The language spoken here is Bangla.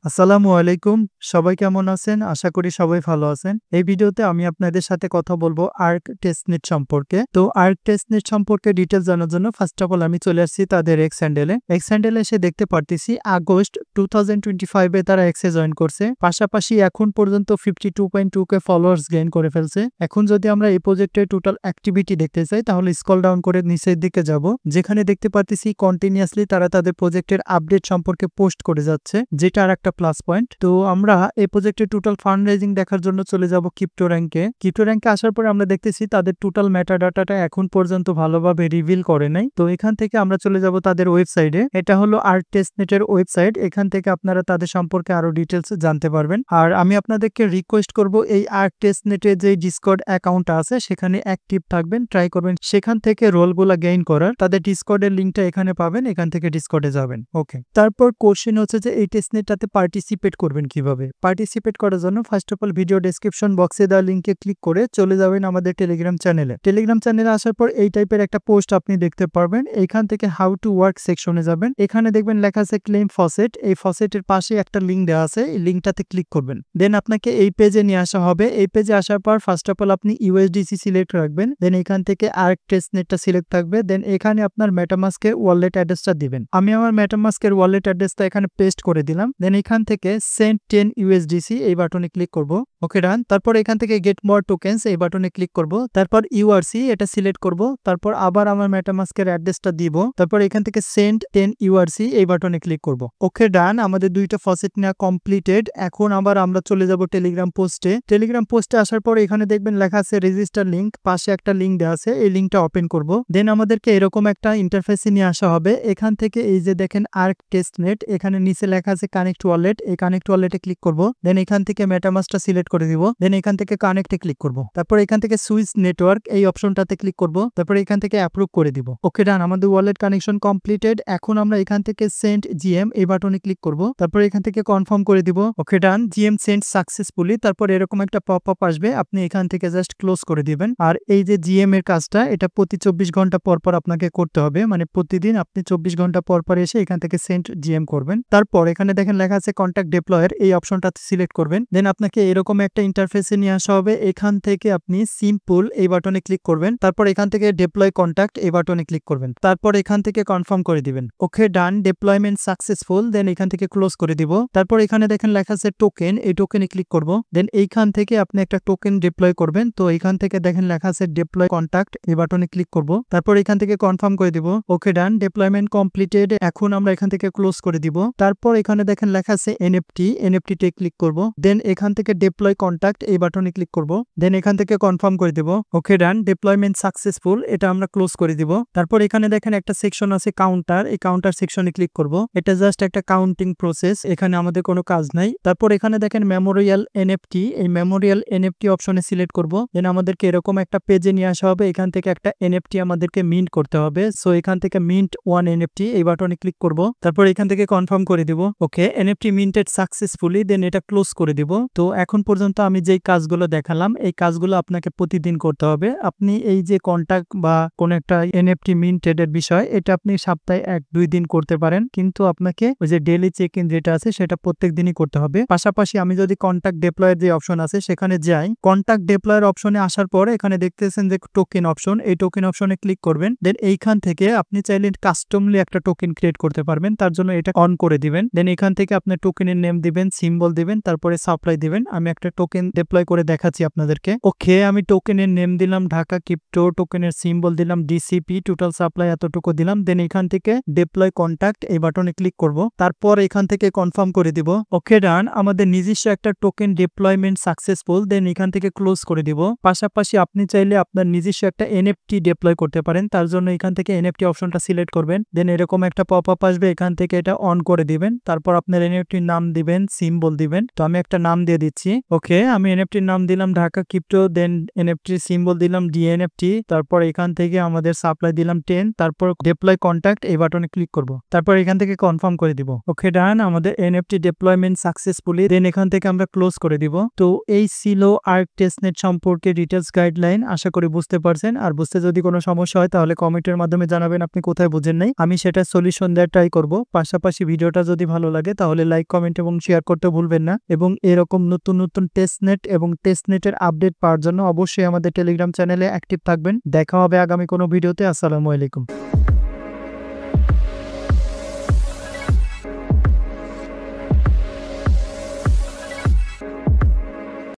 আসসালামু আলাইকুম। সবাই কেমন আছেন? আশা করি সবাই ভালো আছেন। এই ভিডিওতে আমি আপনাদের সাথে কথা বলবো ARC টেস্টনেট সম্পর্কে। তো ARC টেস্টনেট সম্পর্কে ডিটেইলস জানার জন্য ফার্স্ট অফ অল আমি চলে আসছি তাদের এক্স হ্যান্ডেলে। এক্স হ্যান্ডেলে এসে দেখতে পারতেছি আগস্ট 2025 এ তারা এক্সে জয়েন করছে। পাশাপাশি এখন পর্যন্ত 52.2k ফলোয়ার্স গেইন করে ফেলছে। এখন যদি আমরা এই প্রজেক্টের টোটাল অ্যাক্টিভিটি দেখতে চাই তাহলে স্ক্রল ডাউন করে নিচের দিকে যাব। যেখানে দেখতে পারতেছি কন্টিনিউয়াসলি তারা তাদের প্রজেক্টের আপডেট সম্পর্কে পোস্ট করে যাচ্ছে, যেটা আরেকটা প্লাস পয়েন্ট। তো আমরা এই প্রজেক্টের টোটাল ফান্ড রেজিং দেখার জন্য চলে যাব ক্রিপ্টো র্যাঙ্কে। ক্রিপ্টো র্যাঙ্কে আসার পরে আমরা দেখতেছি তাদের টোটাল মেটাডাটাটা এখন পর্যন্ত ভালোভাবে রিভিল করে নাই। তো এখান থেকে আমরা চলে যাব তাদের ওয়েবসাইটে। এটা হলো ARC টেস্টনেটের ওয়েবসাইট। এখান থেকে আপনারা তাদের সম্পর্কে আরো ডিটেলস জানতে পারবেন। আর আমি আপনাদেরকে রিকোয়েস্ট করব এই ARC টেস্টনেটের যে ডিসকর্ড অ্যাকাউন্ট আছে সেখানে অ্যাক্টিভ থাকবেন, ট্রাই করবেন সেখান থেকে রোলগুলা গেইন করার। তাদের ডিসকর্ডের লিঙ্কটা এখানে পাবেন, এখান থেকে ডিসকর্ডে যাবেন। ওকে, তারপর কোশ্চেন হচ্ছে যে এই টেস্টনেটটাতে পার্টিসিপেট করবেন কিভাবে। পার্টিসিপেট করার জন্য first of all video description বক্সে দেওয়া লিঙ্কে ক্লিক করে চলে যাবেন আমাদের টেলিগ্রাম চ্যানেলে। টেলিগ্রাম চ্যানেলে আসার পর এই টাইপের একটা পোস্ট আপনি দেখতে পারবেন। এইখান থেকে হাউ টু ওয়ার্ক সেকশনে যাবেন। এখানে দেখবেন লেখা আছে ক্লেম ফসেট। এই ফসেটের পাশে একটা লিঙ্ক দেওয়া আছে, এই লিঙ্কটাতে ক্লিক করবেন। দেন আপনাকে এই পেজে নিয়ে আসা হবে। এই পেজে আসার পর ফার্স্ট অফ অল আপনি ইউএসডিসি সিলেক্ট রাখবেন। দেন এখান থেকে ARC টেস্টনেটটা সিলেক্ট থাকবে। দেন এখানে আপনার মেটামাস্কের ওয়ালেট অ্যাড্রেসটা দিবেন। আমি আমার মেটামাস্কের ওয়ালেট অ্যাড্রেসটা এখানে পেস্ট করে দিলাম। দেন এখান থেকে সেন্ড 10 ইউএসডিসি এই বাটনে ক্লিক করব। ওকে ডান। তারপর এখান থেকে গেট মোর টোকেনস এই বাটনে ক্লিক করব। তারপর ইউআরসি এটা সিলেক্ট করব। তারপর আবার আমার মেটামাস্কের অ্যাড্রেসটা দিব। তারপর এখান থেকে সেন্ড 10 ইউআরসি এই বাটনে ক্লিক করব। ওকে ডান। আমাদের দুইটা ফসেট নেওয়া কমপ্লিটেড। এখন আবার আমরা চলে যাব টেলিগ্রাম পোস্টে। টেলিগ্রাম পোস্টে আসার পর এখানে দেখবেন লেখা আছে রেজিস্টার লিংক, পাশে একটা লিংক দেওয়া আছে, এই লিংকটা ওপেন করব। দেন আমাদেরকে এরকম একটা ইন্টারফেসে নিয়ে আসা হবে। এখান থেকে এই যে দেখেন ARC টেস্টনেট, এখানে নিচে লেখা আছে কানেক্ট ওয়ালেট, এই কানেক্ট ওয়ালেটে ক্লিক করব। দেন এখান থেকে মেটামাস্কটা সিলেক্ট করে দিব। দেন এখান থেকে কানেক্টে ক্লিক করব। তারপর এখান থেকে সুইচ নেটওয়ার্ক এই অপশনটাতে ক্লিক করব। তারপর এখান থেকে অ্যাপ্রুভ করে দিব। ওকে ডান। আমাদের ওয়ালেট কানেকশন কমপ্লিটেড। এখন আমরা এখান থেকে সেন্ড জিএম এই বাটনে ক্লিক করব। তারপর এখান থেকে কনফার্ম করে দিব। Okay done. GM send successfully. তারপর এরকম একটা পপ আপ আসবে, আপনি এখান থেকে জাস্ট ক্লোজ করে দিবেন। আর এই যে জিএম এর কাজটা এটা প্রতি 24 ঘন্টা পর পর আপনাকে করতে হবে, মানে প্রতিদিন আপনি 24 ঘন্টা পর পর এসে এখান থেকে সেন্ড জিএম করবেন। তারপর এখানে দেখেন লেখা আছে কন্ট্যাক্ট ডিপ্লয়ার, এই অপশনটাতে সিলেক্ট করবেন। দেন আপনাকে এরকম একটা ইন্টারফেসে নিয়ে আসা হবে। এখান থেকে আপনি সিম্পল এই বাটনে ক্লিক করবেন। তারপর এখান থেকে ডিপ্লয় কন্ট্যাক্ট এই বাটনে ক্লিক করবেন। তারপর এখান থেকে কনফার্ম করে দিবেন। ওকে ডান। Deployment successful. দেন এখান থেকে ক্লোজ করে দিব। তারপর এখানে দেখেন লেখা আছে টোকেন, এই টোকেনে ক্লিক করব। দেন এইখান থেকে আপনি একটা টোকেন ডিপ্লয় করবেন। তো এইখান থেকে দেখেন লেখা আছে ডিপ্লয় কন্ট্যাক্ট এই বাটনে ক্লিক করব। তারপর এখান থেকে কনফার্ম করে দিব। Okay done. Deployment completed. এখন আমরা এখান থেকে ক্লোজ করে দিব। তারপর এখানে দেখেন লেখা আছে এনএফটি তে ক্লিক করব। দেন এখান থেকে ডিপ্লয় কন্ট্যাক্ট এই বাটনে ক্লিক করব। দেন এখান থেকে কনফার্ম করে দিব। Okay done. ডিপ্লয়মেন্ট সাকসেসফুল, এটা আমরা ক্লোজ করে দিব। তারপর এখানে দেখেন একটা সেকশন আছে কাউন্টার, এই কাউন্টার সেকশনে ক্লিক করব। এটা জাস্ট একটা কাউন্টিং প্রসেস, এখানে আমাদের কোনো কাজ নাই। তারপর এখানে দেখেন মেমোরিয়াল এনএফটি, এই মেমোরিয়াল এনএফটি অপশনে সিলেক্ট করব। দেন আমাদেরকে এরকম একটা পেজে নিয়ে আসা হবে। এখান থেকে একটা এনএফটি আমাদেরকে মিন্ট করতে হবে। সো এখান থেকে মিন্ট 1 এনএফটি এই বাটনে ক্লিক করব। তারপর এখান থেকে কনফার্ম করে দিব। ওকে, এনএফটি মিন্টেড সাকসেসফুলি। দেন এটা ক্লোজ করে দিব। তো এখন পর্যন্ত আমি যেই কাজগুলো দেখালাম এই কাজগুলো আপনাকে প্রতিদিন করতে হবে। আপনি এই যে কন্ট্যাক্ট বা কোন একটা এনএফটি মিন্টেড এর বিষয়, এটা আপনি সপ্তাহে 1-2 দিন করতে পারেন, কিন্তু আপনাকে ওই যে ডেইলি চেক ইন যেটা আছে সেটা প্রত্যেক দিনই করতে হবে। পাশাপাশি আমি যদি কন্ট্যাক্ট ডিপ্লয়ের যে অপশন আছে সেখানে যাই, কন্ট্যাক্ট ডিপ্লয়ের অপশনে আসার পরে এখানে দেখতেছেন যে টোকেন অপশন, এই টোকেন অপশনে ক্লিক করবেন। দেন এইখান থেকে আপনি চাইলে কাস্টমলি একটা টোকেন ক্রিয়েট করতে পারবেন, তার জন্য এটা অন করে দিবেন। দেন এখান থেকে আপনি টোকেনের নেম দিবেন, সিম্বল দিবেন, তারপরে সাপ্লাই দিবেন। আমি একটা টোকেন ডিপ্লয় করে দেখাচ্ছি আপনাদেরকে। ওকে, আমি টোকেনের নেম দিলাম ঢাকা ক্রিপ্টো, টোকেনের সিম্বল দিলাম ডিসিপি, টোটাল সাপ্লাই এতটুকু দিলাম। দেন এখান থেকে ডিপ্লয় কন্ট্যাক্ট এই বাটনে ক্লিক করব। তারপর এখান থেকে কনফার্ম করে দিব। ওকে ডান। আমাদের নিজস্ব একটা টোকেন ডিপ্লয়মেন্ট সাকসেসফুল। দেন এখান থেকে ক্লোজ করে দিব। পাশাপাশি আপনি চাইলে আপনার নিজস্ব একটা এনএফটি ডিপ্লয় করতে পারেন, তার জন্য এখান থেকে এনএফটি অপশনটা সিলেক্ট করবেন। দেন এরকম একটা পপ আপ আসবে, এখান থেকে এটা অন করে দিবেন। তারপর আপনার এনএফটির নাম দিবেন, সিম্বল দিবেন। তো আমি একটা নাম দিয়ে দিচ্ছি। ওকে, আমি এনএফটির নাম দিলাম ঢাকা ক্রিপ্টো। দেন এনএফটির সিম্বল দিলাম ডিএনএফটি। তারপর এখান থেকে আমাদের সাপ্লাই দিলাম 10। তারপর ডিপ্লয় কন্ট্যাক্ট এই বাটনে ক্লিক করব। তারপর এখান থেকে কনফার্ম করে দিব। ওকে ডান। আমাদের এনএফটি ডিপ্লয়মেন্ট সাকসেসফুলি। দেন এখান থেকে আমরা ক্লোজ করে দিব। তো এই ছিল ARC টেস্টনেট সম্পর্কে ডিটেলস গাইডলাইন। আশা করি বুঝতে পারছেন। আর বুঝতে যদি কোনো সমস্যা হয় তাহলে কমেন্টের মাধ্যমে জানাবেন আপনি কোথায় বুঝেন নাই, আমি সেটা সলিউশন দেওয়ার ট্রাই করব। পাশাপাশি ভিডিওটা যদি ভালো লাগে তাহলে লাইক লাইক, কমেন্ট এবং শেয়ার করতে ভুলবেন না এবং এরকম নতুন নতুন টেস্টনেট এবং টেস্টনেটের আপডেট পাওয়ার জন্য অবশ্যই আমাদের টেলিগ্রাম চ্যানেলে অ্যাক্টিভ থাকবেন। দেখা হবে আগামী কোনো ভিডিওতে। আসসালামু আলাইকুম।